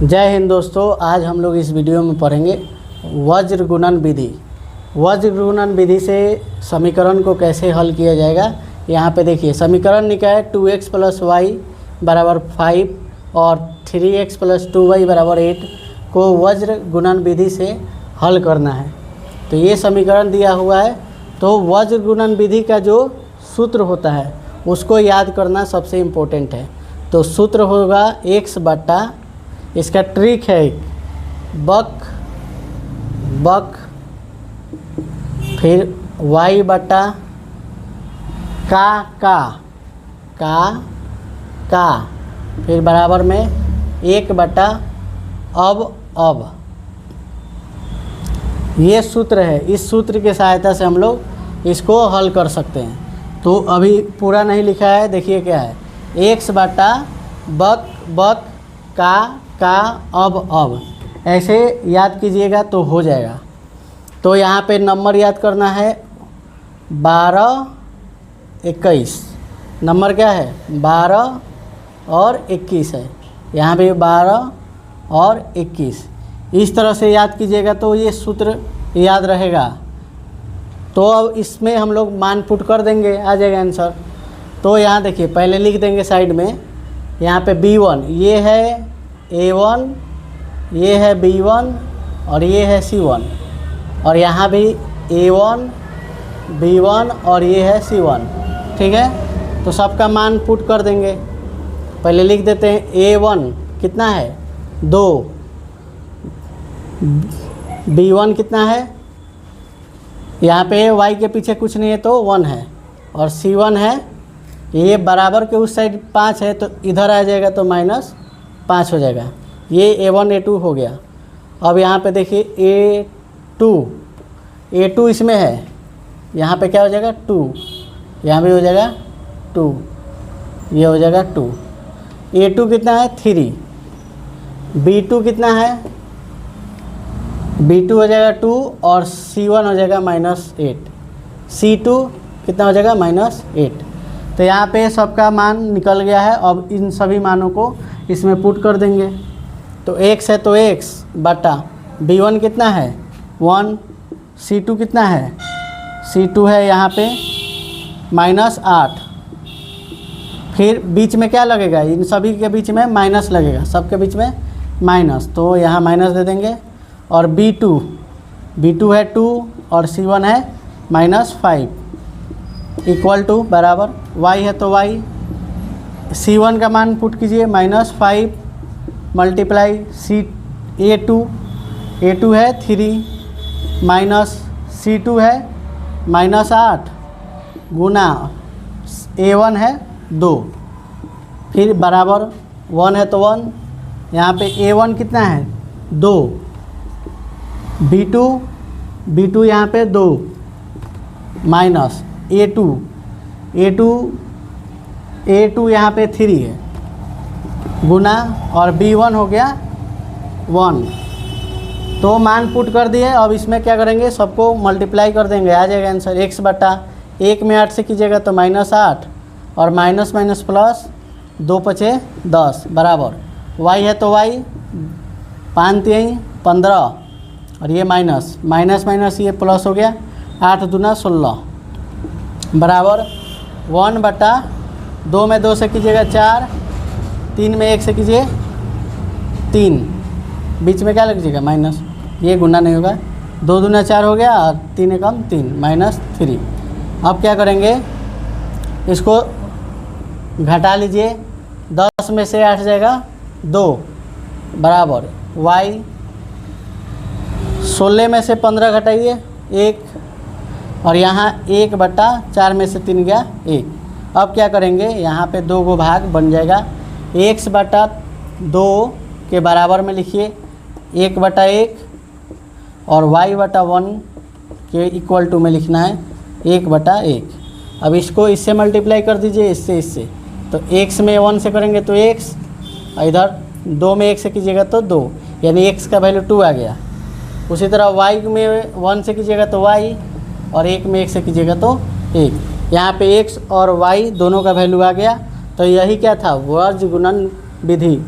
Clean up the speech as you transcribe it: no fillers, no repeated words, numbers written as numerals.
जय हिंद दोस्तों, आज हम लोग इस वीडियो में पढ़ेंगे वज्र गुणन विधि। वज्र गुणन विधि से समीकरण को कैसे हल किया जाएगा। यहाँ पे देखिए समीकरण निकाय है 2x + y बराबर 5 और 3x + 2y बराबर 8 को वज्र गुणन विधि से हल करना है। तो ये समीकरण दिया हुआ है, तो वज्र गुणन विधि का जो सूत्र होता है उसको याद करना सबसे इम्पोर्टेंट है। तो सूत्र होगा x बटा, इसका ट्रिक है बक फिर y बटा का फिर बराबर में 1 बटा अब ये सूत्र है। इस सूत्र की सहायता से हम लोग इसको हल कर सकते हैं। तो अभी पूरा नहीं लिखा है, देखिए क्या है, x बटा बक का अब ऐसे याद कीजिएगा तो हो जाएगा। तो यहाँ पे नंबर याद करना है 12 21। नंबर क्या है 12 और 21 है, यहाँ पे 12 और 21 इस तरह से याद कीजिएगा तो ये सूत्र याद रहेगा। तो अब इसमें हम लोग मान पुट कर देंगे, आ जाएगा आंसर। तो यहाँ देखिए पहले लिख देंगे साइड में, यहाँ पे B1 ये है A1, ये है B1 और ये है C1, और यहाँ भी A1 B1 और ये है C1। ठीक है, तो सबका मान पुट कर देंगे। पहले लिख देते हैं A1 कितना है 2, B1 कितना है, यहाँ पे y के पीछे कुछ नहीं है तो 1 है, और C1 है, ये बराबर के उस साइड 5 है तो इधर आ जाएगा तो -5 हो जाएगा। ये A1 A2 हो गया। अब यहाँ पे देखिए A2 इसमें है, यहाँ पे क्या हो जाएगा 2, यहाँ भी हो जाएगा 2, ये हो जाएगा 2। A2 कितना है 3, B2 कितना है, B2 हो जाएगा 2 और C1 हो जाएगा -8, C2 कितना हो जाएगा -8। तो यहाँ पे सबका मान निकल गया है। अब इन सभी मानों को इसमें पुट कर देंगे। तो x है तो x बटा B1 कितना है 1, C2 कितना है, C2 है यहाँ पे -8, फिर बीच में क्या लगेगा, इन सभी के बीच में माइनस लगेगा, सबके बीच में माइनस, तो यहाँ माइनस दे देंगे। और B2 है 2 और C1 है -5 इक्वल टू बराबर y है तो y, C1 का मान पुट कीजिए -5 मल्टीप्लाई A2 है 3 माइनस C2 है -8 गुना A1 है 2, फिर बराबर 1 है तो 1, यहाँ पे A1 कितना है 2, B2 यहाँ पे 2 माइनस A2 यहाँ पे 3 है गुना, और B1 हो गया 1। तो मान पुट कर दिए। अब इसमें क्या करेंगे, सबको मल्टीप्लाई कर देंगे, आ जाएगा आंसर। x बटा 1 में 8 से कीजिएगा तो -8 और माइनस प्लस 2 पचे 10 बराबर y है तो y 5 3 15 और ये माइनस ये प्लस हो गया, 8 दूना 16 बराबर 1 बटा 2 में 2 से कीजिएगा 4, 3 में 1 से कीजिए 3, बीच में क्या लग जाएगा माइनस, ये गुना नहीं होगा, 2 दूना 4 हो गया और 3 एकम 3 -3। अब क्या करेंगे, इसको घटा लीजिए, 10 में से 8 जाएगा 2 बराबर y, 16 में से 15 घटाइए 1, और यहाँ 1 बटा 4 में से 3 गया 1। अब क्या करेंगे, यहाँ पे 2 गो भाग बन जाएगा, x बटा 2 के बराबर में लिखिए 1 बटा 1 और y बटा 1 के इक्वल टू में लिखना है 1 बटा 1। अब इसको इससे मल्टीप्लाई कर दीजिए, इससे तो x में 1 से करेंगे तो x, इधर 2 में 1 से कीजिएगा तो 2, यानी x का वैल्यू 2 आ गया। उसी तरह y में 1 से कीजिएगा तो y, और 1 में 1 से कीजिएगा तो 1। यहाँ पे x और y दोनों का वैल्यू आ गया। तो यही क्या था, वज्र गुणन विधि।